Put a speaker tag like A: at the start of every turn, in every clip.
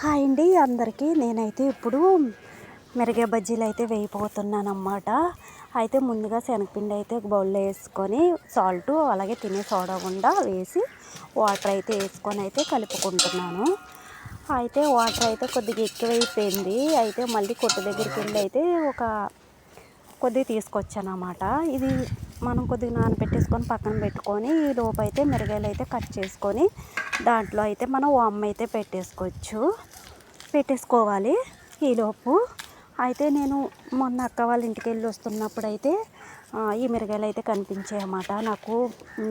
A: Hi అండి అందరికీ. నేనైతే ఇప్పుడు మిరగాయ బజ్జీలు అయితే వేయబోతున్నాను అన్నమాట. అయితే ముందుగా శనగపిండి అయితే ఒక బౌల్లో వేసుకొని సాల్ట్ అలాగే తినే సోడా గుండా వేసి వాటర్ అయితే వేసుకొని అయితే కలుపుకుంటున్నాను. అయితే వాటర్ అయితే కొద్దిగా ఎక్కువైపోయింది. అయితే మళ్ళీ కొట్టు దగ్గరికి వెళ్ళి అయితే కొద్దిగా తీసుకొచ్చాను అన్నమాట. ఇది మనం కొద్దిగా నానబెట్టేసుకొని పక్కన పెట్టుకొని ఈ లోపు అయితే మిరగాయలు అయితే కట్ చేసుకొని దాంట్లో అయితే మనం వామ్ అయితే పెట్టేసుకోవాలి ఈలోపు. అయితే నేను మొన్న అక్క వాళ్ళ ఇంటికి వెళ్ళి వస్తున్నప్పుడు అయితే ఈ మిరగాయలు అయితే కనిపించాయి అన్నమాట. నాకు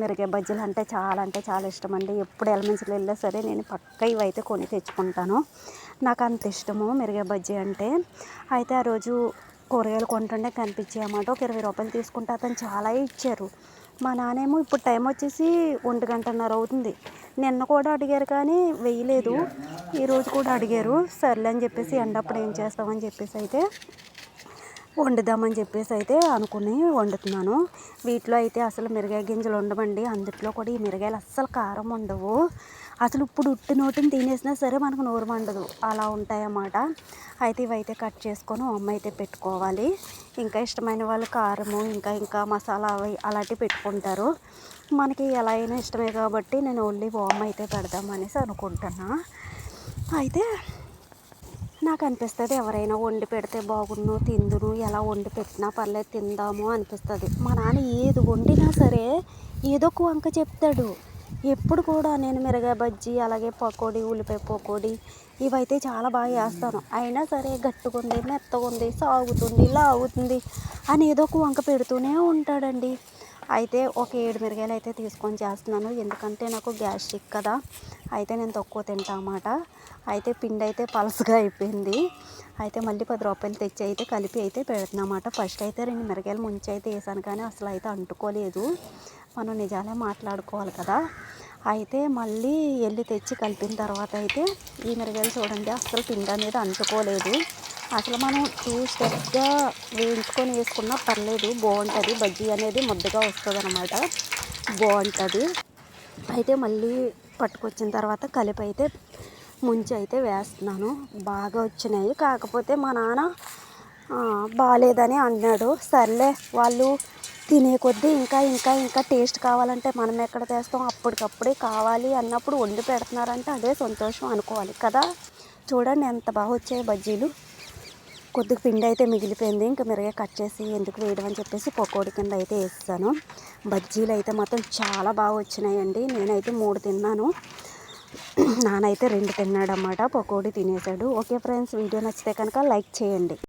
A: మిరగాయ బజ్జీలు అంటే చాలా ఇష్టం అండి. ఎప్పుడు ఎలమంచిలో వెళ్ళినా సరే నేను పక్క ఇవైతే కొని తెచ్చుకుంటాను. నాకు అంత ఇష్టము మిరగాయ బజ్జీ అంటే. అయితే ఆ రోజు కూరగాయలు కొంటుండే కనిపించాయి అన్నమాట. ఒక 20 రూపాయలు తీసుకుంటే అతను చాలా ఇచ్చారు. మా నాన్నేమో ఇప్పుడు టైం వచ్చేసి 1:30 అవుతుంది. నిన్న కూడా అడిగారు కానీ వేయలేదు. ఈరోజు కూడా అడిగారు. సర్లే అని చెప్పేసి ఎండప్పుడు ఏం చేస్తామని చెప్పేసి అయితే వండుదామని చెప్పేసి అయితే అనుకుని వండుతున్నాను. వీటిలో అయితే అసలు మిరగాయ గింజలు ఉండవండి. అందుట్లో కూడా ఈ మిరగాయలు అస్సలు కారం ఉండవు. అసలు ఇప్పుడు ఉట్టి నోటిని తినేసినా సరే మనకు నోరు మండదు, అలా ఉంటాయన్నమాట. అయితే ఇవైతే కట్ చేసుకొని అమ్మ అయితే పెట్టుకోవాలి. ఇంకా ఇష్టమైన వాళ్ళు కారము ఇంకా మసాలా అవి అలాంటివి పెట్టుకుంటారు. మనకి ఎలా అయినా ఇష్టమే కాబట్టి నేను ఓన్లీ వామ్ అయితే పెడదామనేసి అనుకుంటున్నా. అయితే నాకు అనిపిస్తుంది ఎవరైనా వండి పెడితే బాగుండు, తిందును, ఎలా వండి పెట్టినా పర్లేదు తిందాము అనిపిస్తుంది. మా నాన్న ఏది వండినా సరే ఏదో ఒక వంక చెప్తాడు. ఎప్పుడు కూడా నేను మిరగాయ బజ్జీ అలాగే పకోడీ, ఉల్లిపాయ పకోడీ ఇవైతే చాలా బాగా చేస్తాను. అయినా సరే గట్టుకుంది, మెత్తగుంది, సాగుతుంది, లాగుతుంది అని ఏదో ఒక వంక పెడుతూనే ఉంటాడండి. అయితే ఒక 7 మిరగాయలు అయితే తీసుకొని చేస్తున్నాను. ఎందుకంటే నాకు గ్యాస్ట్రిక్ కదా. అయితే నేను తక్కువ తింటా అన్నమాట. అయితే పిండి అయితే పలసగా అయిపోయింది. అయితే మళ్ళీ 10 రూపాయలు తెచ్చి అయితే కలిపి అయితే పెడుతున్నమాట. ఫస్ట్ అయితే 2 మిరగాయలు ముంచి అయితే వేసాను కానీ అసలు అయితే అంటుకోలేదు. మనం నిజాలే మాట్లాడుకోవాలి కదా. అయితే మళ్ళీ వెళ్ళి తెచ్చి కలిపిన తర్వాత అయితే ఈ మిరగాయలు చూడండి అసలు పిండి అనేది అంటుకోలేదు. అసలు మనం 2 స్టెప్స్గా వేయించుకొని వేసుకున్నా పర్లేదు, బాగుంటుంది. బజ్జీ అనేది ముద్దగా వస్తుంది అన్నమాట, బాగుంటుంది. అయితే మళ్ళీ పట్టుకొచ్చిన తర్వాత కలిపి అయితే ముంచి అయితే వేస్తున్నాను. బాగా వచ్చినాయి. కాకపోతే మా నాన్న బాగాలేదని అన్నాడు. సర్లే వాళ్ళు తినే కొద్దీ ఇంకా టేస్ట్ కావాలంటే మనం ఎక్కడ తెస్తాం. అప్పటికప్పుడే కావాలి అన్నప్పుడు వండి పెడుతున్నారంటే అదే సంతోషం అనుకోవాలి కదా. చూడండి ఎంత బాగా వచ్చాయి బజ్జీలు. కొద్దిగా పిండి అయితే మిగిలిపోయింది. ఇంకా మిరగాయ కట్ చేసి ఎందుకు వేయడం అని చెప్పేసి పకోడీ కింద అయితే వేస్తాను. బజ్జీలు అయితే మాత్రం చాలా బాగా వచ్చినాయండి. నేనైతే 3 తిన్నాను. నానైతే 2 తిన్నాడు అన్నమాట. పకోడీ తినేసాడు. ఓకే ఫ్రెండ్స్, వీడియో నచ్చితే కనుక లైక్ చేయండి.